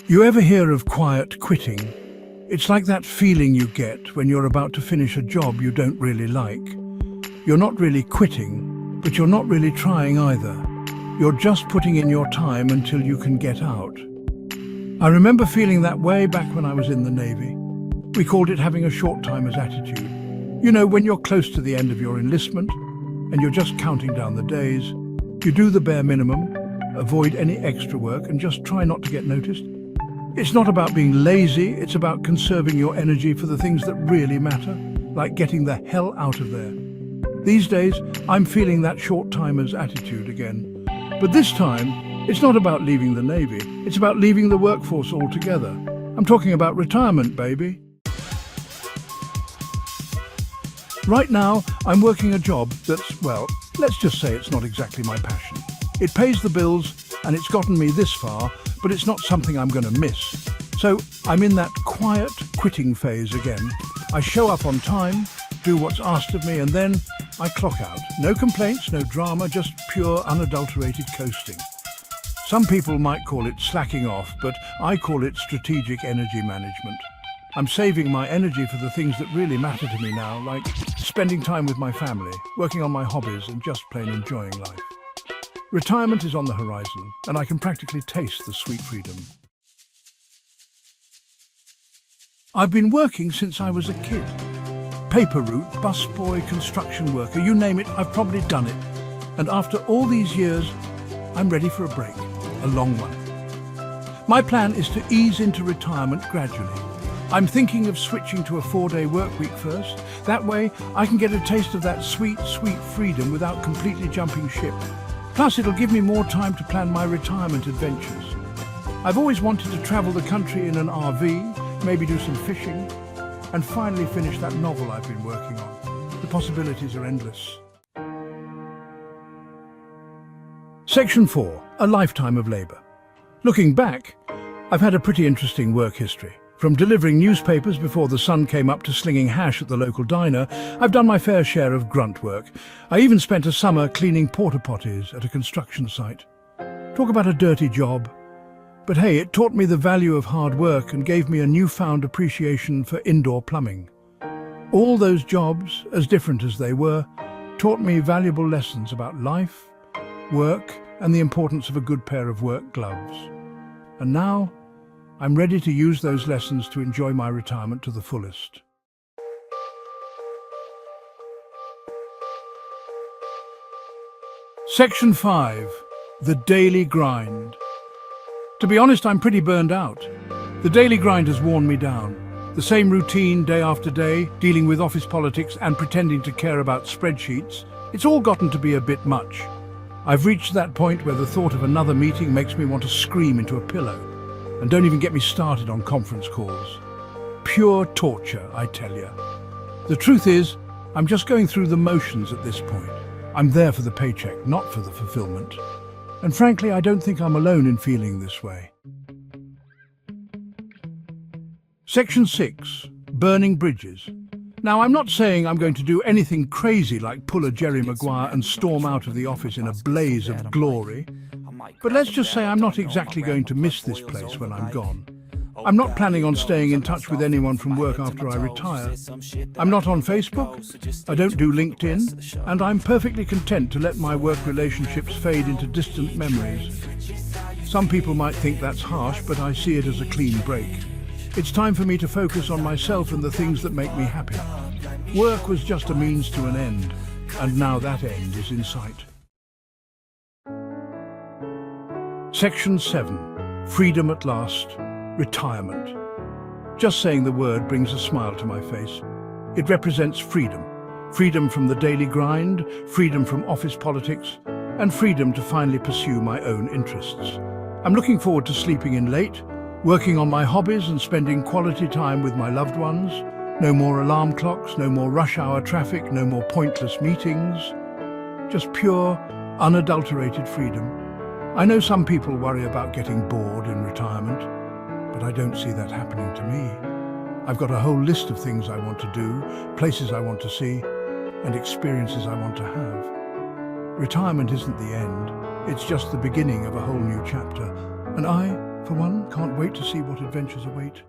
You ever hear of quiet quitting? It's like that feeling you get when you're about to finish a job you don't really like. You're not really quitting, but you're not really trying either. You're just putting in your time until you can get out. I remember feeling that way back when I was in the Navy. We called it having a short-timer's attitude. You know, when you're close to the end of your enlistment and you're just counting down the days, you do the bare minimum, avoid any extra work and just try not to get noticed. It's not about being lazy, it's about conserving your energy for the things that really matter, like getting the hell out of there. These days, I'm feeling that short-timer's attitude again. But this time, it's not about leaving the Navy, it's about leaving the workforce altogether. I'm talking about retirement, baby. Right now, I'm working a job that's, well, let's just say it's not exactly my passion. It pays the bills and it's gotten me this far, but it's not something I'm going to miss. So I'm in that quiet quitting phase again. I show up on time, do what's asked of me, and then I clock out. No complaints, no drama, just pure unadulterated coasting. Some people might call it slacking off, but I call it strategic energy management. I'm saving my energy for the things that really matter to me now, like spending time with my family, working on my hobbies, and just plain enjoying life. Retirement is on the horizon, and I can practically taste the sweet freedom. I've been working since I was a kid. Paper route, busboy, construction worker, you name it, I've probably done it. And after all these years, I'm ready for a break, a long one. My plan is to ease into retirement gradually. I'm thinking of switching to a 4-day work week first. That way, I can get a taste of that sweet, sweet freedom without completely jumping ship. Plus, it'll give me more time to plan my retirement adventures. I've always wanted to travel the country in an RV, maybe do some fishing, and finally finish that novel I've been working on. The possibilities are endless. Section 4. A lifetime of labour. Looking back, I've had a pretty interesting work history. From delivering newspapers before the sun came up to slinging hash at the local diner, I've done my fair share of grunt work. I even spent a summer cleaning porta potties at a construction site. Talk about a dirty job. But hey, it taught me the value of hard work and gave me a newfound appreciation for indoor plumbing. All those jobs, as different as they were, taught me valuable lessons about life, work, and the importance of a good pair of work gloves. And now, I'm ready to use those lessons to enjoy my retirement to the fullest. Section 5. The daily grind. To be honest, I'm pretty burned out. The daily grind has worn me down. The same routine day after day, dealing with office politics and pretending to care about spreadsheets, it's all gotten to be a bit much. I've reached that point where the thought of another meeting makes me want to scream into a pillow. And don't even get me started on conference calls. Pure torture, I tell you. The truth is, I'm just going through the motions at this point. I'm there for the paycheck, not for the fulfillment. And frankly, I don't think I'm alone in feeling this way. Section 6. Burning bridges. Now, I'm not saying I'm going to do anything crazy like pull a Jerry Maguire and storm out of the office in a blaze of glory. But let's just say I'm not exactly going to miss this place when I'm gone. I'm not planning on staying in touch with anyone from work after I retire. I'm not on Facebook, I don't do LinkedIn, and I'm perfectly content to let my work relationships fade into distant memories. Some people might think that's harsh, but I see it as a clean break. It's time for me to focus on myself and the things that make me happy. Work was just a means to an end, and now that end is in sight. Section 7. Freedom at last. Retirement. Just saying the word brings a smile to my face. It represents freedom. Freedom from the daily grind, freedom from office politics, and freedom to finally pursue my own interests. I'm looking forward to sleeping in late, working on my hobbies and spending quality time with my loved ones. No more alarm clocks, no more rush hour traffic, no more pointless meetings. Just pure, unadulterated freedom. I know some people worry about getting bored in retirement, but I don't see that happening to me. I've got a whole list of things I want to do, places I want to see, and experiences I want to have. Retirement isn't the end, it's just the beginning of a whole new chapter, and I, For one, can't wait to see what adventures await.